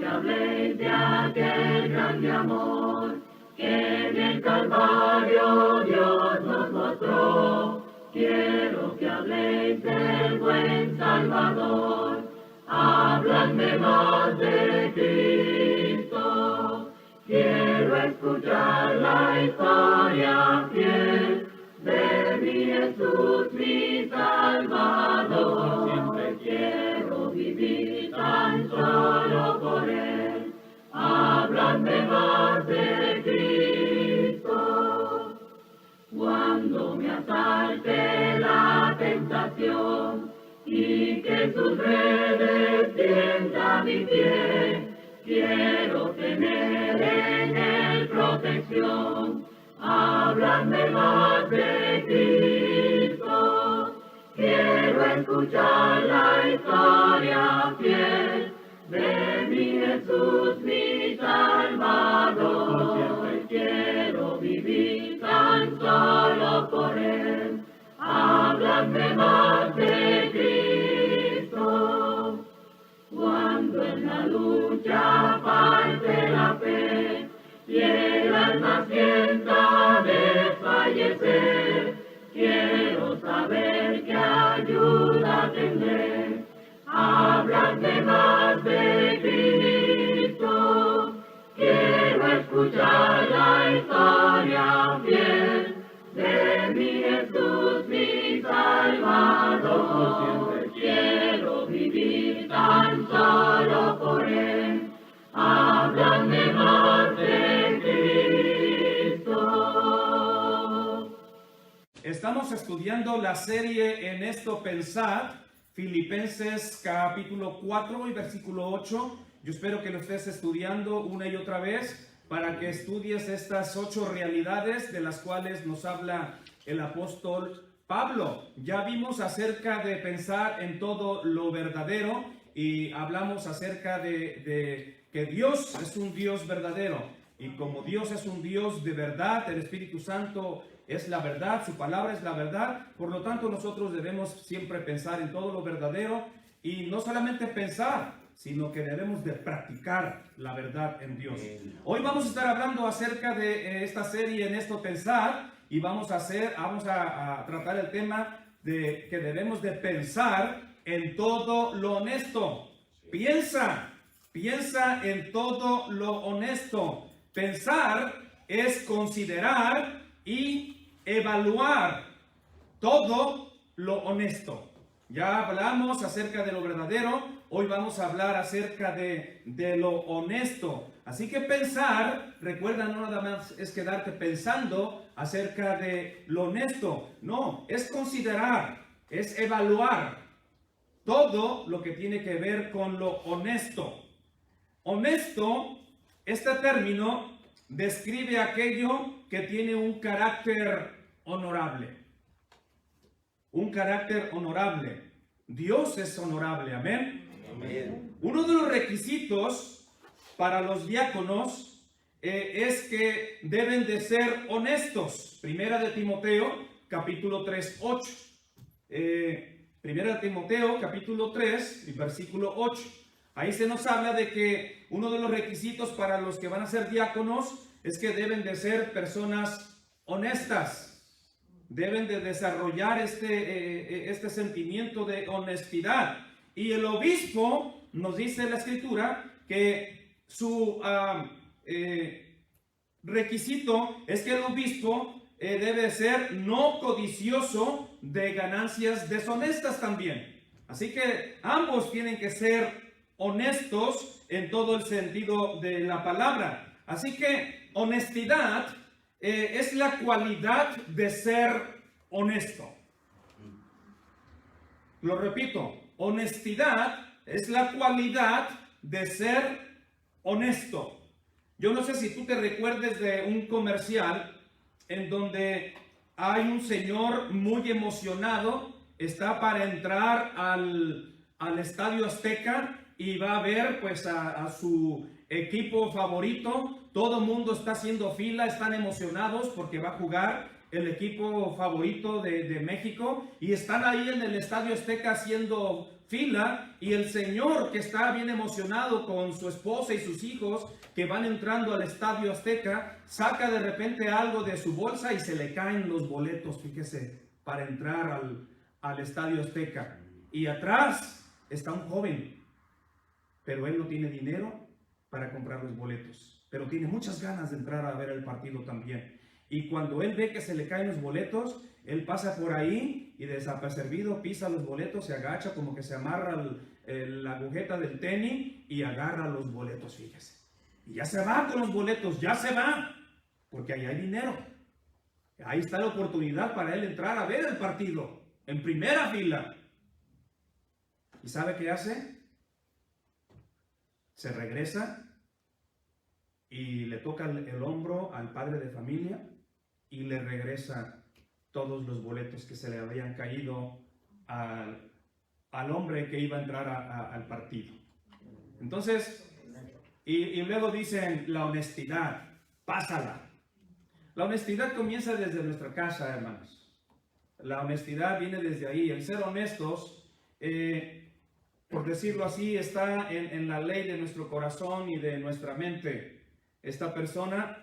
que habléis de aquel grande amor que en el Calvario Dios nos mostró. Quiero que habléis del buen Salvador, habladme más de Cristo. Quiero escuchar la historia fiel de mi Jesús, mi Salvador. Siempre quiero vivir tan solo por Él. Háblame más de Cristo. Cuando me asalte la tentación y que sus redes tienda mi pie, quiero tener en Él protección. Háblame más de Cristo. Quiero escuchar la historia fiel de mi Jesús, mi Salvador. Siempre quiero vivir tan solo por Él. Háblame más de Cristo. Cuando en la lucha falte la fe y el alma sienta desfallecer, quiero saber qué ayuda tendré. Háblame más de Cristo. Quiero escuchar la historia fiel de mi Jesús, mi Salvador. Siempre quiero vivir tan solo por Él. Háblame más de Cristo. Estamos estudiando la serie En esto pensad, Filipenses capítulo 4 y versículo 8. Yo espero que lo estés estudiando una y otra vez para que estudies estas 8 realidades de las cuales nos habla el apóstol Pablo. Ya vimos acerca de pensar en todo lo verdadero y hablamos acerca de que Dios es un Dios verdadero. Y como Dios es un Dios de verdad, el Espíritu Santo es la verdad, su palabra es la verdad. Por lo tanto, nosotros debemos siempre pensar en todo lo verdadero y no solamente pensar, sino que debemos de practicar la verdad en Dios. Hoy vamos a estar hablando acerca de esta serie En esto pensar y vamos a tratar el tema de que debemos de pensar en todo lo honesto. Piensa en todo lo honesto. Pensar es considerar y evaluar todo lo honesto. Ya hablamos acerca de lo verdadero, hoy vamos a hablar acerca de lo honesto. Así que pensar, recuerda, no nada más es quedarte pensando acerca de lo honesto. No, es considerar, es evaluar todo lo que tiene que ver con lo honesto. Honesto, este término describe aquello que tiene un carácter honorable. Un carácter honorable. Dios es honorable, amén. Amén. Uno de los requisitos para los diáconos es que deben de ser honestos. Primera de Timoteo, capítulo 3, 8. Primera de Timoteo, capítulo 3, versículo 8. Ahí se nos habla de que uno de los requisitos para los que van a ser diáconos es que deben de ser personas honestas. Deben de desarrollar este sentimiento de honestidad. Y el obispo, nos dice la Escritura, que su requisito es que el obispo debe ser no codicioso de ganancias deshonestas también. Así que ambos tienen que ser honestos en todo el sentido de la palabra. Así que honestidad es la cualidad de ser honesto. Lo repito, honestidad es la cualidad de ser honesto. Yo no sé si tú te recuerdes de un comercial en donde hay un señor muy emocionado, está para entrar al Estadio Azteca y va a ver pues a su equipo favorito. Todo el mundo está haciendo fila, están emocionados porque va a jugar el equipo favorito de México, y están ahí en el Estadio Azteca haciendo fila, y el señor que está bien emocionado con su esposa y sus hijos que van entrando al Estadio Azteca, saca de repente algo de su bolsa y se le caen los boletos, fíjese, para entrar al Estadio Azteca. Y atrás está un joven, pero él no tiene dinero para comprar los boletos, pero tiene muchas ganas de entrar a ver el partido también. Y cuando él ve que se le caen los boletos, él pasa por ahí y desapercibido pisa los boletos, se agacha como que se amarra la agujeta del tenis y agarra los boletos, fíjese. Y ya se va con los boletos, ya se va, porque ahí hay dinero. Ahí está la oportunidad para él entrar a ver el partido, en primera fila. ¿Y sabe qué hace? Se regresa y le toca el hombro al padre de familia y le regresa todos los boletos que se le habían caído al hombre que iba a entrar al partido. Entonces, y luego dicen la honestidad, pásala. La honestidad comienza desde nuestra casa, hermanos. La honestidad viene desde ahí. El ser honestos, por decirlo así, está en la ley de nuestro corazón y de nuestra mente. Esta persona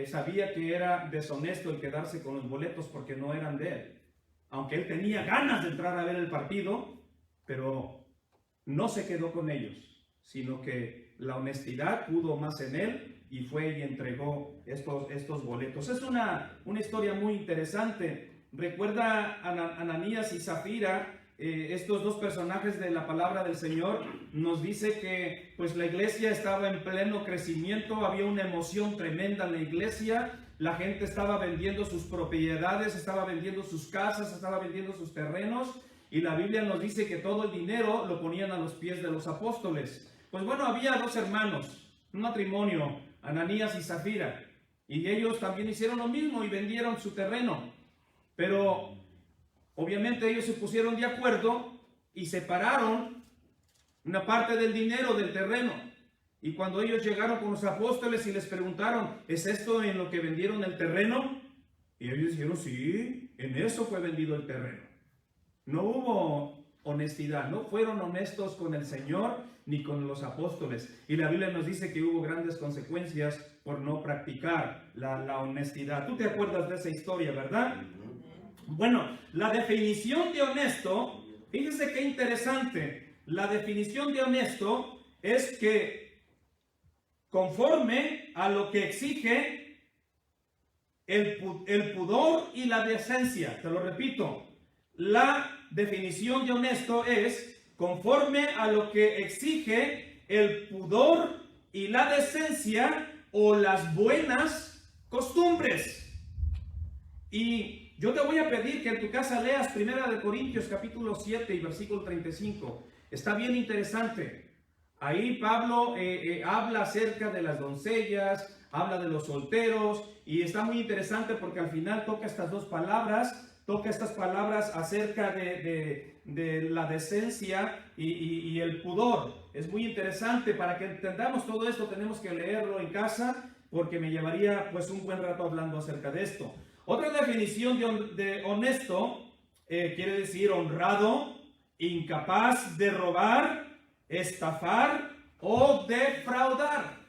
sabía que era deshonesto el quedarse con los boletos porque no eran de él. Aunque él tenía ganas de entrar a ver el partido, pero no se quedó con ellos, sino que la honestidad pudo más en él y fue y entregó estos boletos. Es una historia muy interesante. Recuerda a Ananías y Zafira. Estos dos personajes de la palabra del Señor nos dice que pues la iglesia estaba en pleno crecimiento, había una emoción tremenda en la iglesia, la gente estaba vendiendo sus propiedades, estaba vendiendo sus casas, estaba vendiendo sus terrenos, y la Biblia nos dice que todo el dinero lo ponían a los pies de los apóstoles. Pues bueno, había dos hermanos, un matrimonio, Ananías y Zafira, y ellos también hicieron lo mismo y vendieron su terreno, pero obviamente ellos se pusieron de acuerdo y separaron una parte del dinero del terreno. Y cuando ellos llegaron con los apóstoles y les preguntaron, ¿es esto en lo que vendieron el terreno? Y ellos dijeron, sí, en eso fue vendido el terreno. No hubo honestidad, no fueron honestos con el Señor ni con los apóstoles. Y la Biblia nos dice que hubo grandes consecuencias por no practicar la honestidad. Tú te acuerdas de esa historia, ¿verdad? Bueno, la definición de honesto, fíjese qué interesante. La definición de honesto es que conforme a lo que exige el pudor y la decencia. Te lo repito, la definición de honesto es conforme a lo que exige el pudor y la decencia o las buenas costumbres. Y yo te voy a pedir que en tu casa leas 1 Corintios capítulo 7 y versículo 35. Está bien interesante. Ahí Pablo habla acerca de las doncellas, habla de los solteros, y está muy interesante porque al final toca estas dos palabras, acerca de la decencia y el pudor. Es muy interesante. Para que entendamos todo esto tenemos que leerlo en casa, porque me llevaría pues un buen rato hablando acerca de esto. Otra definición de honesto quiere decir honrado, incapaz de robar, estafar o defraudar.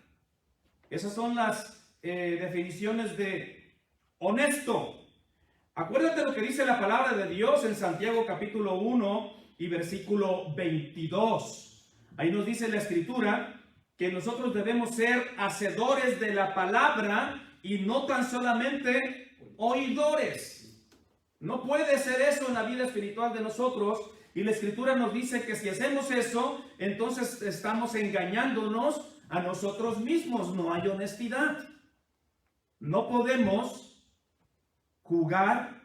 Esas son las definiciones de honesto. Acuérdate lo que dice la palabra de Dios en Santiago capítulo 1 y versículo 22. Ahí nos dice la escritura que nosotros debemos ser hacedores de la palabra y no tan solamente oidores. No puede ser eso en la vida espiritual de nosotros. Y la escritura nos dice que si hacemos eso, entonces estamos engañándonos a nosotros mismos. No hay honestidad. No podemos jugar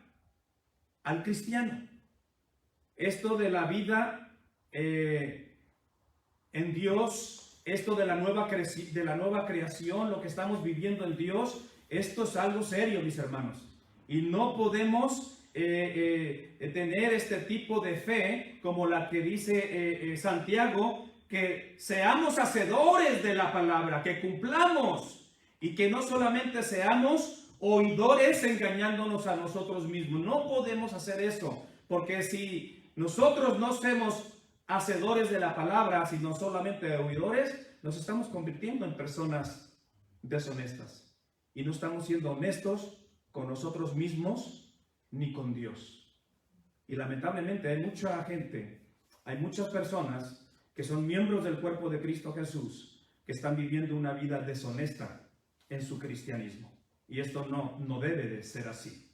al cristiano. Esto de la vida en Dios, esto de la nueva creación, lo que estamos viviendo en Dios, esto es algo serio, mis hermanos. Y no podemos tener este tipo de fe como la que dice Santiago, que seamos hacedores de la palabra, que cumplamos, y que no solamente seamos oidores engañándonos a nosotros mismos. No podemos hacer eso, porque si nosotros no somos hacedores de la palabra, sino solamente oidores, nos estamos convirtiendo en personas deshonestas. Y no estamos siendo honestos con nosotros mismos ni con Dios. Y lamentablemente hay mucha gente, hay muchas personas que son miembros del cuerpo de Cristo Jesús, que están viviendo una vida deshonesta en su cristianismo. Y esto no debe de ser así.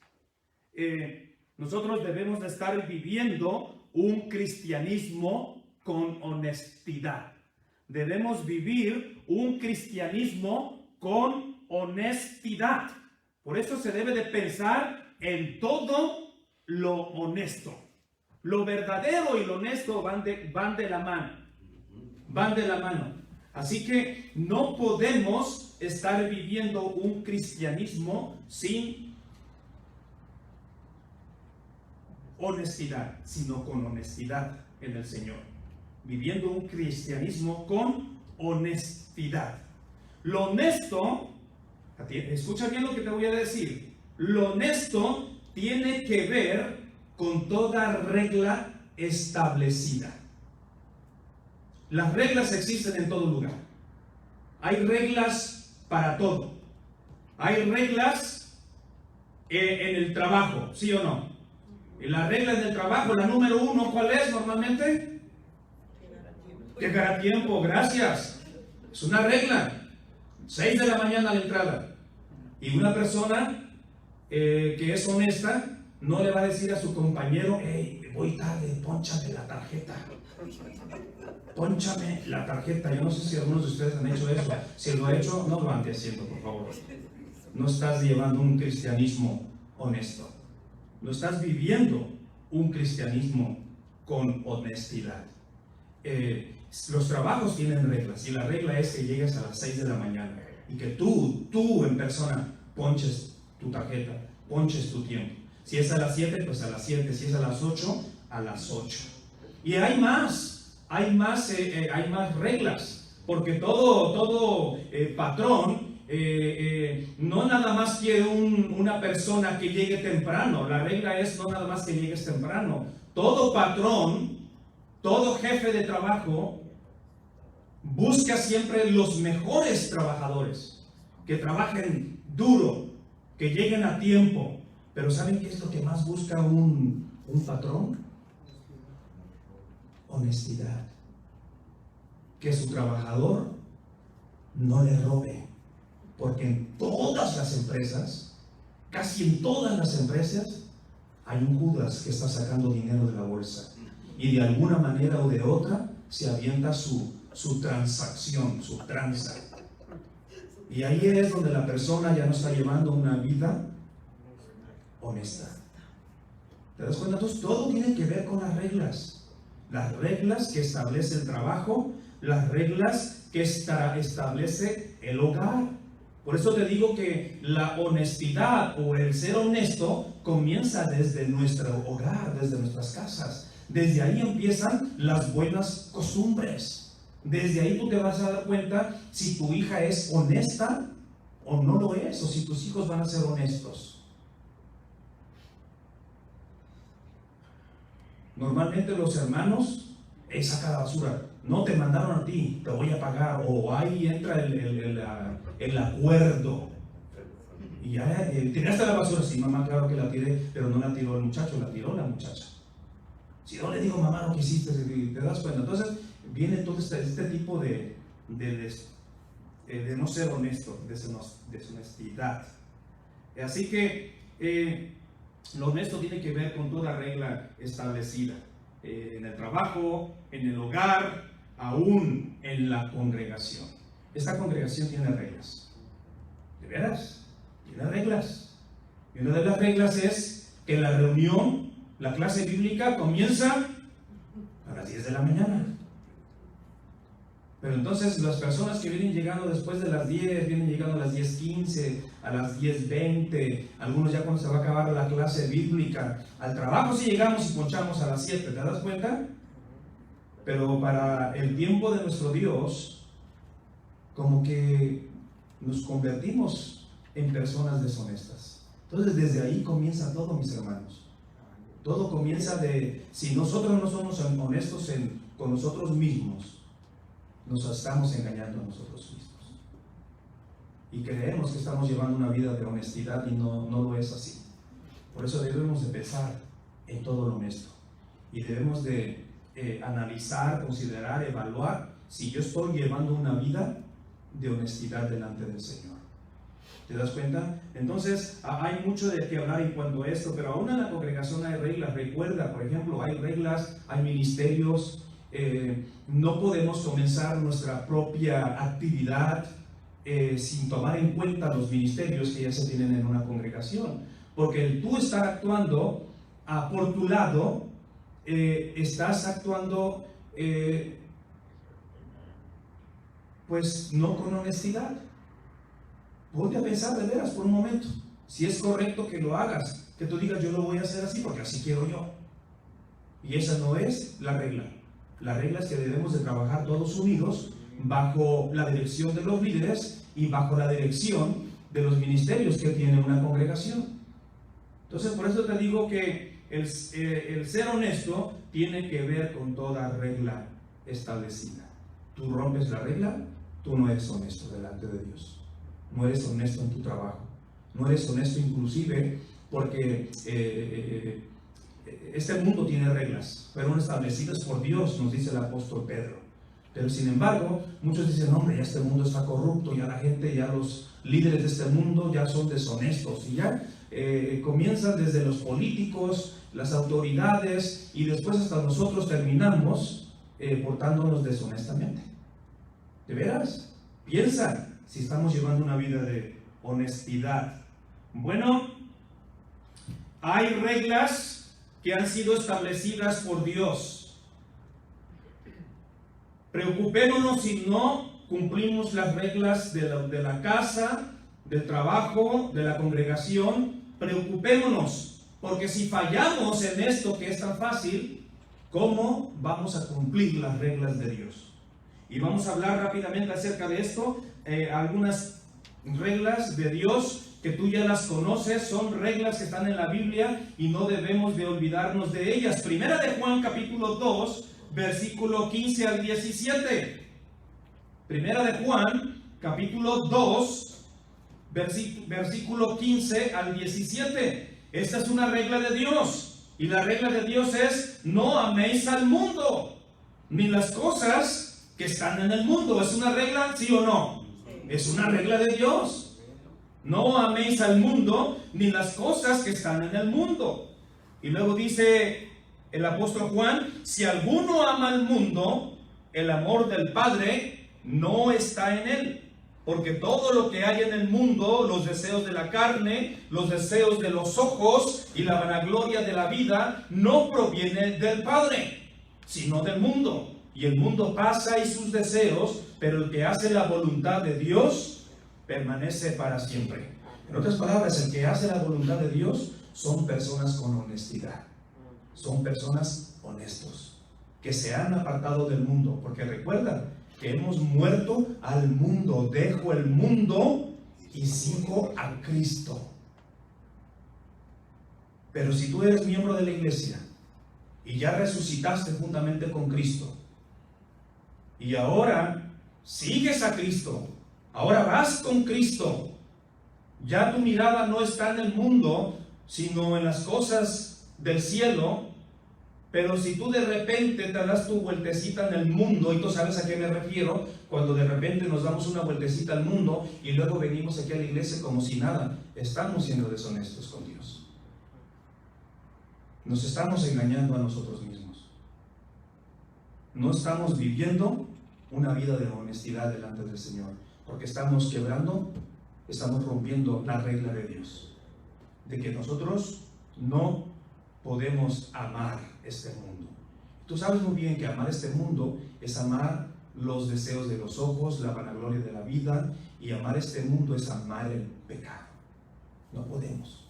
Nosotros debemos de estar viviendo un cristianismo con honestidad. Debemos vivir un cristianismo con honestidad. Por eso se debe de pensar en todo lo honesto. Lo verdadero y lo honesto van de la mano. Van de la mano. Así que no podemos estar viviendo un cristianismo sin honestidad, sino con honestidad en el Señor. Viviendo un cristianismo con honestidad. Lo honesto, escucha bien lo que te voy a decir. Lo honesto tiene que ver con toda regla establecida. Las reglas existen en todo lugar. Hay reglas para todo. Hay reglas en el trabajo, ¿sí o no? Y las reglas del trabajo, la número 1, ¿cuál es normalmente? Llegar a tiempo, gracias. Es una regla. 6 de la mañana la entrada. Y una persona que es honesta no le va a decir a su compañero: hey, voy tarde, pónchame la tarjeta. Pónchame la tarjeta. Yo no sé si algunos de ustedes han hecho eso. Si lo ha hecho, no lo ande haciendo, por favor. No estás llevando un cristianismo honesto. No estás viviendo un cristianismo con honestidad. Los trabajos tienen reglas, y la regla es que llegues a las 6 de la mañana y que tú en persona ponches tu tarjeta, ponches tu tiempo. Si es a las 7, pues a las 7. Si es a las 8, a las 8. Y hay más reglas, porque todo patrón no nada más quiere una persona que llegue temprano. La regla es no nada más que llegues temprano. Todo patrón, todo jefe de trabajo busca siempre los mejores trabajadores, que trabajen duro, que lleguen a tiempo. Pero ¿saben qué es lo que más busca un patrón? Honestidad. Que su trabajador no le robe. Porque en todas las empresas, casi en todas las empresas, hay un Judas que está sacando dinero de la bolsa. Y de alguna manera o de otra se avienta su transacción, su tranza. Y ahí es donde la persona ya no está llevando una vida honesta. ¿Te das cuenta? Entonces todo tiene que ver con las reglas. Las reglas que establece el trabajo, las reglas que establece el hogar. Por eso te digo que la honestidad o el ser honesto comienza desde nuestro hogar, desde nuestras casas. Desde ahí empiezan las buenas costumbres. Desde ahí tú te vas a dar cuenta si tu hija es honesta o no lo es, o si tus hijos van a ser honestos. Normalmente los hermanos, saca la basura. No te mandaron a ti, te voy a pagar. O ahí entra el acuerdo. Y ya tiraste la basura. Sí, mamá, claro que la tiré, pero no la tiró el muchacho, la tiró la muchacha. Si no le digo, mamá, lo que hiciste, te das cuenta. Entonces viene todo este tipo de no ser honesto, deshonestidad. Así que lo honesto tiene que ver con toda regla establecida. En el trabajo, en el hogar, aún en la congregación. Esta congregación tiene reglas. ¿De veras? Tiene reglas. Y una de las reglas es que la reunión, la clase bíblica, comienza a las 10 de la mañana. Pero entonces las personas que vienen llegando después de las 10, vienen llegando a las 10:15, a las 10:20, algunos ya cuando se va a acabar la clase bíblica. Al trabajo sí llegamos y ponchamos a las 7, ¿te das cuenta? Pero para el tiempo de nuestro Dios, como que nos convertimos en personas deshonestas. Entonces desde ahí comienza todo, mis hermanos. Todo comienza de, si nosotros no somos honestos con nosotros mismos, nos estamos engañando a nosotros mismos. Y creemos que estamos llevando una vida de honestidad y no lo es así. Por eso debemos de pensar en todo lo honesto. Y debemos de analizar, considerar, evaluar si yo estoy llevando una vida de honestidad delante del Señor. ¿Te das cuenta? Entonces, hay mucho de qué hablar en cuanto a esto, pero aún en la congregación hay reglas. Recuerda, por ejemplo, hay reglas, hay ministerios. No podemos comenzar nuestra propia actividad sin tomar en cuenta los ministerios que ya se tienen en una congregación. Porque el tú estar actuando por tu lado, estás actuando pues no con honestidad. Ponte a pensar de veras por un momento, si es correcto que lo hagas, que tú digas yo lo voy a hacer así porque así quiero yo. Y esa no es la regla. La regla es que debemos de trabajar todos unidos bajo la dirección de los líderes y bajo la dirección de los ministerios que tiene una congregación. Entonces por eso te digo que el ser honesto tiene que ver con toda regla establecida. Tú rompes la regla, tú no eres honesto delante de Dios. No eres honesto en tu trabajo. No eres honesto inclusive porque este mundo tiene reglas, fueron establecidas por Dios, nos dice el apóstol Pedro. Pero sin embargo, muchos dicen, hombre, ya este mundo está corrupto, ya la gente, ya los líderes de este mundo ya son deshonestos. Y ya comienzan desde los políticos, las autoridades, y después hasta nosotros terminamos portándonos deshonestamente. ¿De veras? Piensa si estamos llevando una vida de honestidad. Bueno, hay reglas que han sido establecidas por Dios. Preocupémonos si no cumplimos las reglas de la casa, del trabajo, de la congregación. Preocupémonos, porque si fallamos en esto que es tan fácil, ¿cómo vamos a cumplir las reglas de Dios? Y vamos a hablar rápidamente acerca de esto. Algunas reglas de Dios que tú ya las conoces, son reglas que están en la Biblia y no debemos de olvidarnos de ellas. Primera de Juan capítulo 2, versículo 15 al 17. Primera de Juan capítulo 2, versículo 15 al 17. Esta es una regla de Dios, y la regla de Dios es: no améis al mundo, ni las cosas que están en el mundo. ¿Es una regla, sí o no? Es una regla de Dios. No améis al mundo, ni las cosas que están en el mundo. Y luego dice el apóstol Juan: si alguno ama al mundo, el amor del Padre no está en él. Porque todo lo que hay en el mundo, los deseos de la carne, los deseos de los ojos y la vanagloria de la vida, no proviene del Padre, sino del mundo. Y el mundo pasa y sus deseos, pero el que hace la voluntad de Dios permanece para siempre. En otras palabras, el que hace la voluntad de Dios son personas con honestidad. Son personas honestos, que se han apartado del mundo. Porque recuerda que hemos muerto al mundo. Dejo el mundo y sigo a Cristo. Pero si tú eres miembro de la iglesia y ya resucitaste juntamente con Cristo, y ahora sigues a Cristo, ahora vas con Cristo, ya tu mirada no está en el mundo, sino en las cosas del cielo. Pero si tú de repente te das tu vueltecita en el mundo, y tú sabes a qué me refiero, cuando de repente nos damos una vueltecita al mundo y luego venimos aquí a la iglesia como si nada, estamos siendo deshonestos con Dios. Nos estamos engañando a nosotros mismos. No estamos viviendo una vida de honestidad delante del Señor, porque estamos quebrando, estamos rompiendo la regla de Dios, de que nosotros no podemos amar este mundo. Tú sabes muy bien que amar este mundo es amar los deseos de los ojos, la vanagloria de la vida, y amar este mundo es amar el pecado. No podemos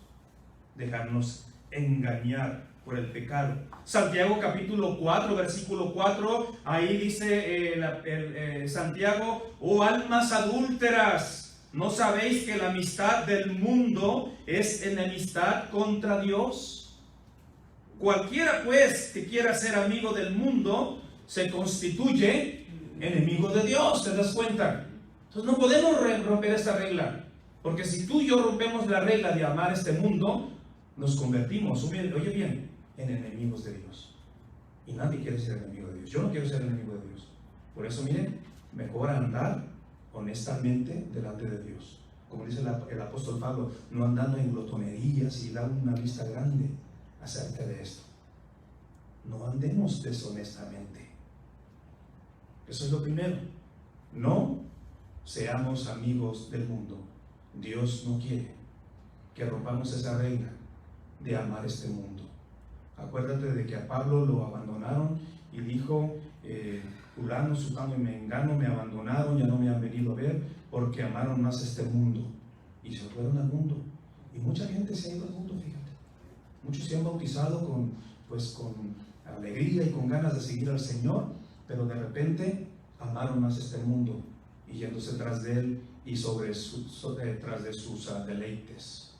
dejarnos engañar por el pecado. Santiago capítulo 4, versículo 4, ahí dice Santiago: oh almas adúlteras, ¿No sabéis que la amistad del mundo es enemistad contra Dios? Cualquiera pues que quiera ser amigo del mundo se constituye enemigo de Dios. ¿Te das cuenta? Entonces no podemos romper esta regla, porque si tú y yo rompemos la regla de amar este mundo, nos convertimos, oye bien, en enemigos de Dios. Y nadie quiere ser enemigo de Dios. Yo no quiero ser enemigo de Dios. Por eso, miren, mejor andar honestamente delante de Dios. Como dice el apóstol Pablo, no andando en glotonerías y dando una lista grande acerca de esto. No andemos deshonestamente. Eso es lo primero. No seamos amigos del mundo. Dios no quiere que rompamos esa regla de amar este mundo. Acuérdate de que a Pablo lo abandonaron y dijo, fulano, sutano y mengano me abandonaron, ya no me han venido a ver porque amaron más este mundo. Y se fueron al mundo. Y mucha gente se ha ido al mundo, fíjate. Muchos se han bautizado con alegría y con ganas de seguir al Señor, pero de repente amaron más este mundo y yéndose tras de él y tras de sus deleites.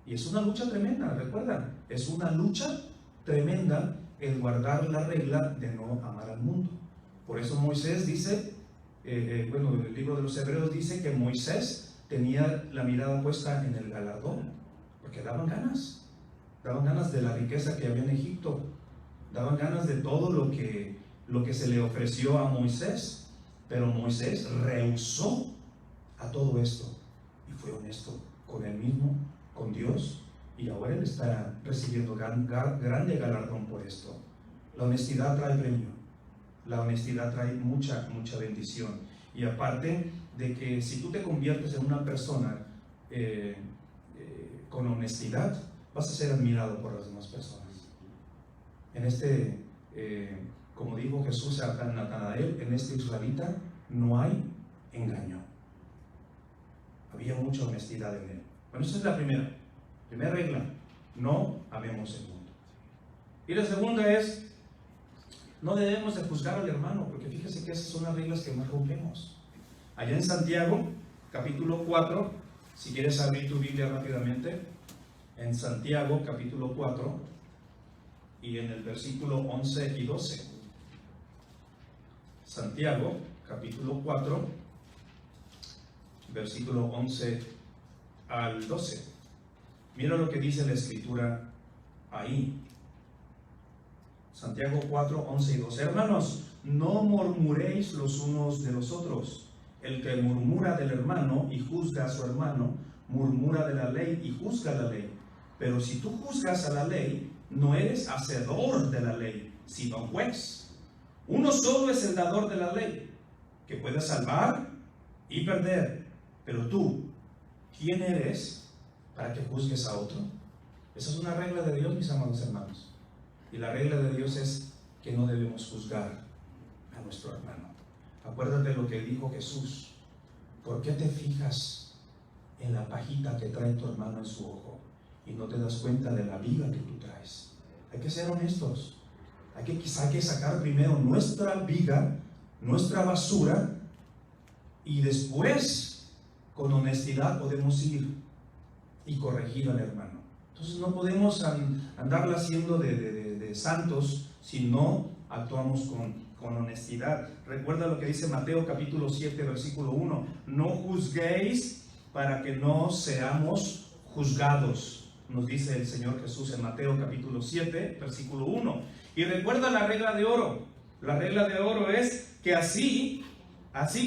Y es una lucha tremenda, recuerda, es una lucha tremenda el guardar la regla de no amar al mundo. Por eso Moisés dice, el libro de los Hebreos dice que Moisés tenía la mirada puesta en el galardón, porque daban ganas de la riqueza que había en Egipto, daban ganas de todo lo que se le ofreció a Moisés, pero Moisés rehusó a todo esto y fue honesto con él mismo, con Dios, y ahora él está recibiendo grande galardón por esto. La honestidad trae premio, la honestidad trae mucha bendición, y aparte de que si tú te conviertes en una persona con honestidad, vas a ser admirado por las demás personas. Como dijo Jesús a Natanael, en este israelita no hay engaño. Había mucha honestidad en él. Bueno, esa es la primera regla: no amemos el mundo. Y la segunda es, no debemos de juzgar al hermano, porque fíjese que esas son las reglas que más rompemos. Allá en Santiago, capítulo 4, si quieres abrir tu Biblia rápidamente, en Santiago, capítulo 4, y en el versículo 11 y 12. Santiago, capítulo 4, versículo 11 al 12. Mira lo que dice la escritura ahí. Santiago 4, 11 y 12. Hermanos, no murmuréis los unos de los otros. El que murmura del hermano y juzga a su hermano, murmura de la ley y juzga la ley. Pero si tú juzgas a la ley, no eres hacedor de la ley, sino juez. Uno solo es el dador de la ley, que puede salvar y perder. Pero tú, ¿quién eres para que juzgues a otro? Esa es una regla de Dios, mis amados hermanos. Y la regla de Dios es que no debemos juzgar a nuestro hermano. Acuérdate lo que dijo Jesús. ¿Por qué te fijas en la pajita que trae tu hermano en su ojo y no te das cuenta de la viga que tú traes? Hay que ser honestos. Hay que sacar primero nuestra viga, nuestra basura, y después con honestidad podemos ir y corregir al hermano. Entonces no podemos andarla haciendo de santos si no actuamos con honestidad. Recuerda lo que dice Mateo capítulo 7 versículo 1: no juzguéis para que no seamos juzgados, nos dice el Señor Jesús en Mateo capítulo 7 versículo 1. Y recuerda la regla de oro. La regla de oro es que así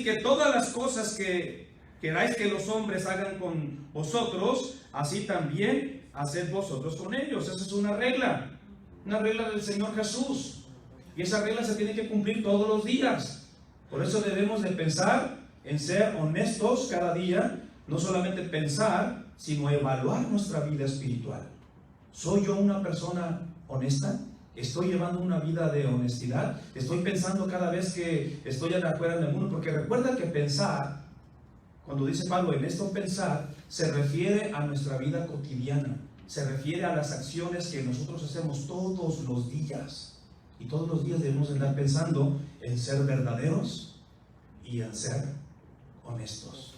que todas las cosas que queráis que los hombres hagan con vosotros, así también haced vosotros con ellos. Esa es una regla del Señor Jesús. Y esa regla se tiene que cumplir todos los días. Por eso debemos de pensar en ser honestos cada día. No solamente pensar, sino evaluar nuestra vida espiritual. ¿Soy yo una persona honesta? ¿Estoy llevando una vida de honestidad? ¿Estoy pensando cada vez que estoy afuera del mundo? Porque recuerda que pensar, cuando dice Pablo en esto pensar, se refiere a nuestra vida cotidiana. Se refiere a las acciones que nosotros hacemos todos los días. Y todos los días debemos estar pensando en ser verdaderos y en ser honestos.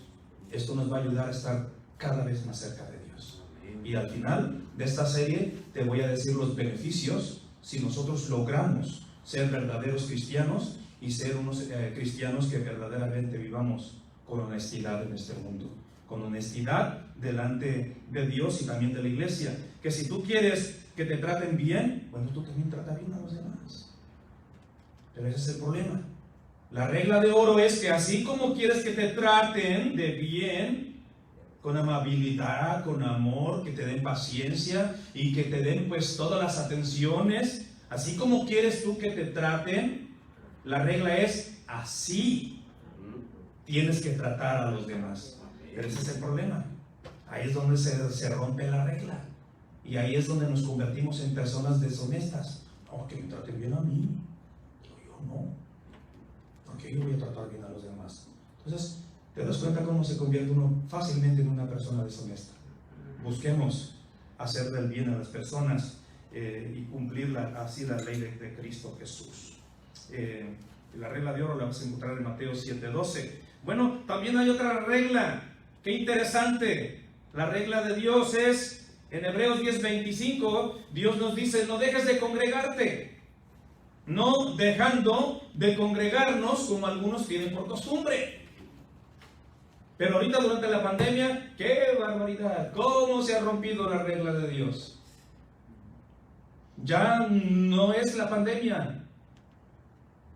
Esto nos va a ayudar a estar cada vez más cerca de Dios. Y al final de esta serie te voy a decir los beneficios si nosotros logramos ser verdaderos cristianos y ser unos cristianos que verdaderamente vivamos con honestidad en este mundo, con honestidad delante de Dios y también de la iglesia. Que si tú quieres que te traten bien, bueno, tú también trata bien a los demás. Pero ese es el problema. La regla de oro es que así como quieres que te traten de bien, con amabilidad, con amor, que te den paciencia y que te den pues todas las atenciones, así como quieres tú que te traten, la regla es así tienes que tratar a los demás. Pero ese es el problema. Ahí es donde se rompe la regla. Y ahí es donde nos convertimos en personas deshonestas. No, que me traten bien a mí, pero yo no. Porque yo voy a tratar bien a los demás. Entonces, te das cuenta cómo se convierte uno fácilmente en una persona deshonesta. Busquemos hacer del bien a las personas y cumplir así la ley de Cristo Jesús. La regla de oro la vas a encontrar en Mateo 7:12. Bueno, también hay otra regla. Qué interesante. La regla de Dios es, en Hebreos 10:25, Dios nos dice, no dejes de congregarte. No dejando de congregarnos como algunos tienen por costumbre. Pero ahorita durante la pandemia, ¡qué barbaridad! ¿Cómo se ha rompido la regla de Dios? Ya no es la pandemia.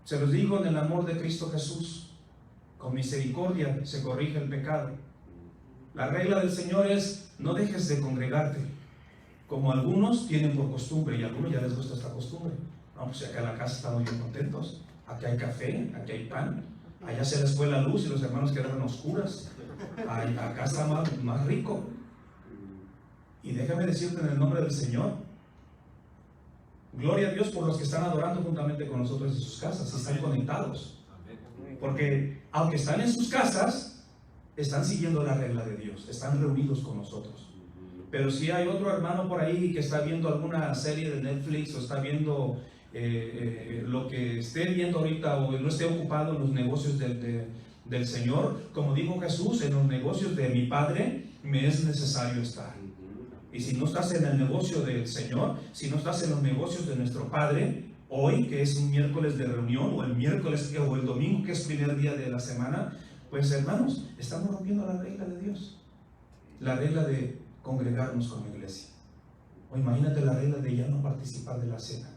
Se los digo en el amor de Cristo Jesús. Con misericordia se corrige el pecado. La regla del Señor es, no dejes de congregarte, como algunos tienen por costumbre, y a algunos ya les gusta esta costumbre. No, pues acá en la casa estamos bien contentos. Aquí hay café, aquí hay pan. Allá se les fue la luz y los hermanos quedaron oscuras. Acá está más rico. Y déjame decirte en el nombre del Señor, gloria a Dios por los que están adorando juntamente con nosotros en sus casas y están conectados. Porque aunque están en sus casas, están siguiendo la regla de Dios, están reunidos con nosotros. Pero si hay otro hermano por ahí que está viendo alguna serie de Netflix o está viendo lo que esté viendo ahorita o no esté ocupado en los negocios del Señor, como dijo Jesús, en los negocios de mi Padre me es necesario estar. Y si no estás en el negocio del Señor, si no estás en los negocios de nuestro Padre, hoy que es un miércoles de reunión o el miércoles o el domingo que es primer día de la semana, pues hermanos, estamos rompiendo la regla de Dios, la regla de congregarnos como iglesia. O imagínate la regla de ya no participar de la cena.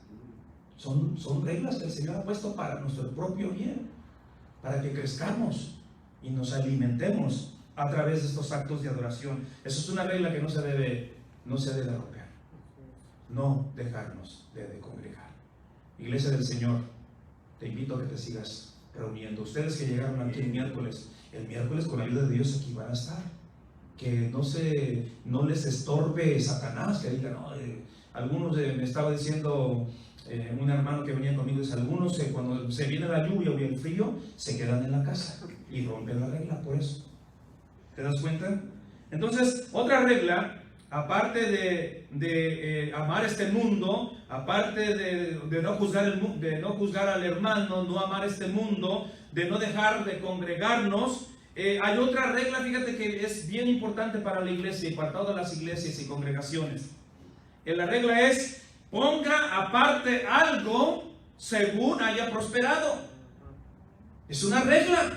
Son reglas que el Señor ha puesto para nuestro propio bien, para que crezcamos y nos alimentemos a través de estos actos de adoración. Eso es una regla que no se debe romper. No dejarnos de congregar. Iglesia del Señor, te invito a que te sigas reuniendo. Ustedes que llegaron aquí el miércoles con la ayuda de Dios aquí van a estar. Que no les estorbe Satanás, que digan, no, algunos me estaba diciendo un hermano que venía conmigo, dice, algunos cuando se viene la lluvia o el frío, se quedan en la casa y rompen la regla por eso. ¿Te das cuenta? Entonces, otra regla, aparte de amar este mundo, aparte de no juzgar al hermano, no amar este mundo, de no dejar de congregarnos, hay otra regla, fíjate que es bien importante para la iglesia y para todas las iglesias y congregaciones. La regla es, ponga aparte algo según haya prosperado. Es una regla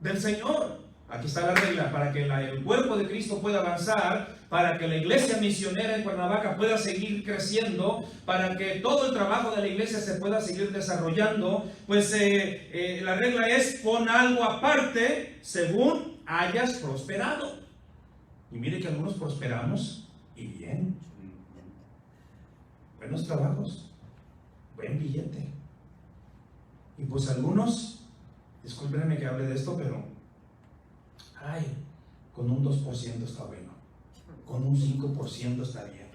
del Señor. Aquí está la regla para que el cuerpo de Cristo pueda avanzar, para que la iglesia misionera en Cuernavaca pueda seguir creciendo, para que todo el trabajo de la iglesia se pueda seguir desarrollando. Pues la regla es, pon algo aparte según hayas prosperado. Y mire que algunos prosperamos y bien. Buenos trabajos, buen billete. Y pues algunos, discúlpenme que hable de esto, pero con un 2% está bueno, con un 5% está bien.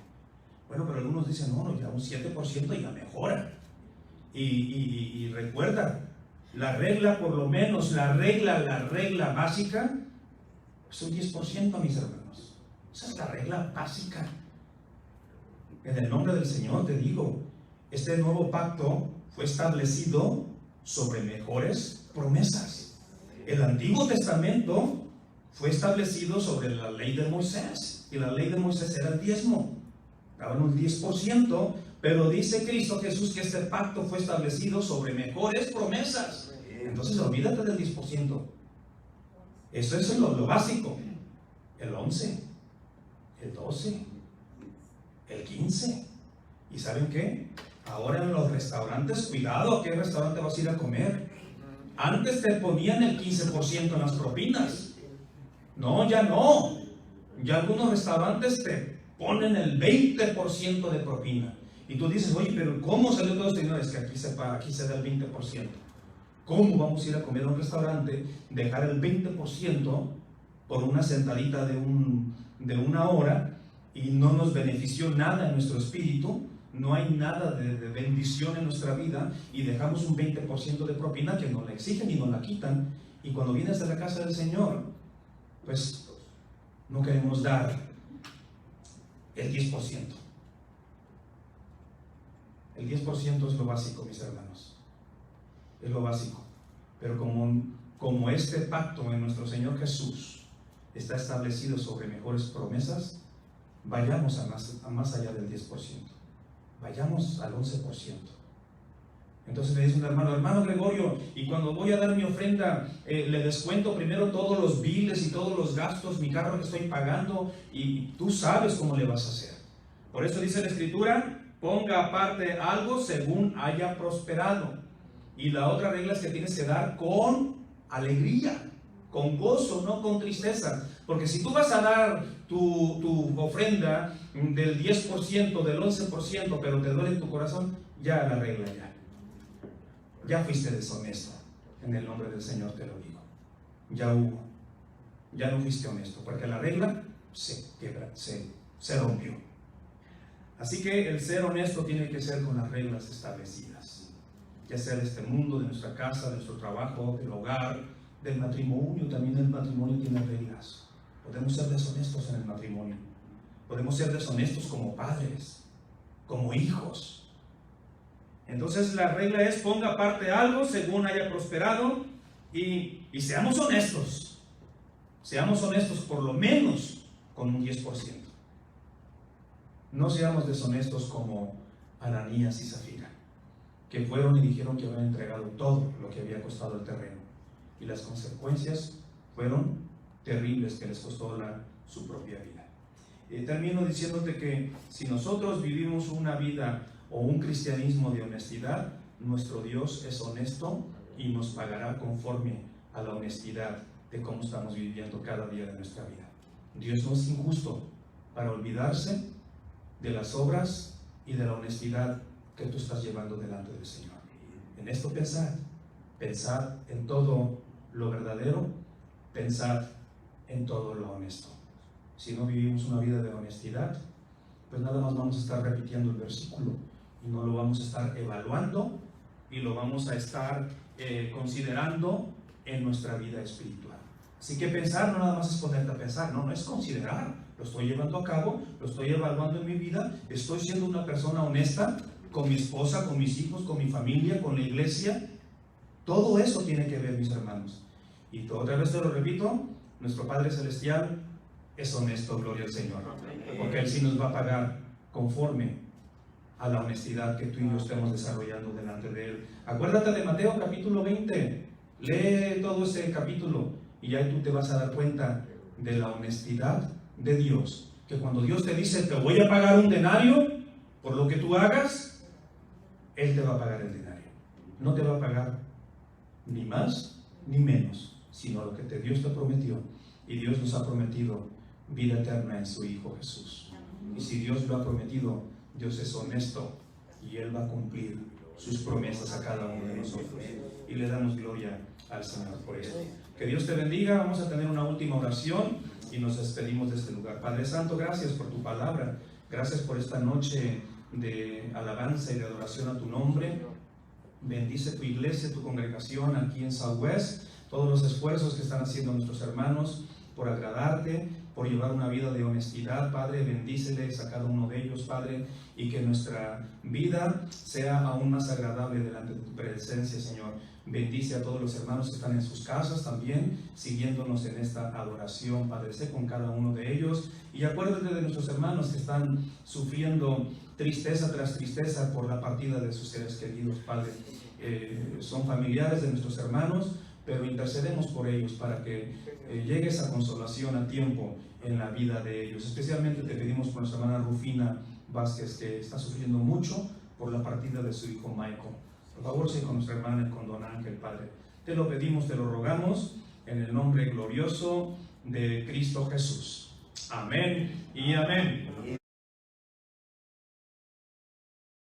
Bueno, pero algunos dicen, no, ya un 7% ya mejora. Y recuerda, la regla, por lo menos la regla básica, es un 10%, mis hermanos. Esa es la regla básica. En el nombre del Señor te digo, este nuevo pacto fue establecido sobre mejores promesas. El Antiguo Testamento fue establecido sobre la ley de Moisés. Y la ley de Moisés era el diezmo. Daban un 10%, pero dice Cristo Jesús que este pacto fue establecido sobre mejores promesas. Entonces olvídate del 10%. Eso es lo básico. El 11, el 12, el 15. ¿Y saben qué? Ahora en los restaurantes, cuidado, ¿a qué restaurante vas a ir a comer? Antes te ponían el 15% en las propinas. No, ya no. Ya algunos restaurantes te ponen el 20% de propina. Y tú dices, oye, pero ¿cómo salió todo este dinero? Es que aquí se paga, aquí se da el 20%. ¿Cómo vamos a ir a comer a un restaurante, dejar el 20% por una sentadita de una hora y no nos benefició nada en nuestro espíritu? No hay nada de bendición en nuestra vida y dejamos un 20% de propina que nos la exigen y nos la quitan. Y cuando vienes de la casa del Señor, pues no queremos dar el 10%. El 10% es lo básico, mis hermanos. Es lo básico. Pero como este pacto en nuestro Señor Jesús está establecido sobre mejores promesas, vayamos a más allá del 10%. Vayamos al 11%. Entonces me dice un hermano Gregorio, y cuando voy a dar mi ofrenda, le descuento primero todos los biles y todos los gastos, mi carro que estoy pagando, y tú sabes cómo le vas a hacer. Por eso dice la Escritura, ponga aparte algo según haya prosperado. Y la otra regla es que tienes que dar con alegría, con gozo, no con tristeza. Porque si tú vas a dar tu ofrenda del 10%, del 11%, pero te duele tu corazón, ya la regla ya fuiste deshonesto. En el nombre del Señor te lo digo. Ya no fuiste honesto, porque la regla se rompió. Así que el ser honesto tiene que ser con las reglas establecidas, ya sea de este mundo, de nuestra casa, de nuestro trabajo, del hogar, del matrimonio. También el matrimonio tiene reglas. Podemos ser deshonestos en el matrimonio, podemos ser deshonestos como padres, como hijos. Entonces la regla es: ponga aparte algo según haya prosperado, y seamos honestos. Seamos honestos por lo menos con un 10%. No seamos deshonestos como Ananías y Zafira, que fueron y dijeron que habían entregado todo lo que había costado el terreno, y las consecuencias fueron terribles, que les costó su propia vida. Termino diciéndote que si nosotros vivimos una vida o un cristianismo de honestidad, nuestro Dios es honesto y nos pagará conforme a la honestidad de cómo estamos viviendo cada día de nuestra vida. Dios no es injusto para olvidarse de las obras y de la honestidad que tú estás llevando delante del Señor. En esto pensad en todo lo verdadero, pensad en todo lo honesto. Si no vivimos una vida de honestidad, pues nada más vamos a estar repitiendo el versículo y no lo vamos a estar evaluando y lo vamos a estar considerando en nuestra vida espiritual. Así que pensar no nada más es ponerte a pensar, no es considerar. Lo estoy llevando a cabo, lo estoy evaluando en mi vida, estoy siendo una persona honesta con mi esposa, con mis hijos, con mi familia, con la iglesia. Todo eso tiene que ver, mis hermanos. Y otra vez te lo repito, nuestro Padre Celestial es honesto, gloria al Señor, porque Él sí nos va a pagar conforme a la honestidad que tú y yo estemos desarrollando delante de Él. Acuérdate de Mateo capítulo 20, lee todo ese capítulo y ya tú te vas a dar cuenta de la honestidad de Dios, que cuando Dios te dice te voy a pagar un denario por lo que tú hagas, Él te va a pagar el denario. No te va a pagar ni más ni menos, sino lo que Dios te prometió. Y Dios nos ha prometido vida eterna en su Hijo Jesús. Y si Dios lo ha prometido, Dios es honesto y Él va a cumplir sus promesas a cada uno de nosotros. Y le damos gloria al Señor por esto. Que Dios te bendiga. Vamos a tener una última oración y nos despedimos de este lugar. Padre Santo, gracias por tu palabra. Gracias por esta noche de alabanza y de adoración a tu nombre. Bendice tu iglesia, tu congregación aquí en Southwest, todos los esfuerzos que están haciendo nuestros hermanos por agradarte, por llevar una vida de honestidad, Padre. Bendíceles a cada uno de ellos, Padre, y que nuestra vida sea aún más agradable delante de tu presencia, Señor. Bendice a todos los hermanos que están en sus casas también, siguiéndonos en esta adoración, Padre. Sé con cada uno de ellos, y acuérdate de nuestros hermanos que están sufriendo tristeza tras tristeza por la partida de sus seres queridos, Padre. Son familiares de nuestros hermanos, pero intercedemos por ellos para que llegue esa consolación a tiempo en la vida de ellos. Especialmente te pedimos por nuestra hermana Rufina Vázquez, que está sufriendo mucho por la partida de su hijo Michael. Por favor, sé con nuestra hermana y con don Ángel, Padre. Te lo pedimos, te lo rogamos, en el nombre glorioso de Cristo Jesús. Amén y amén.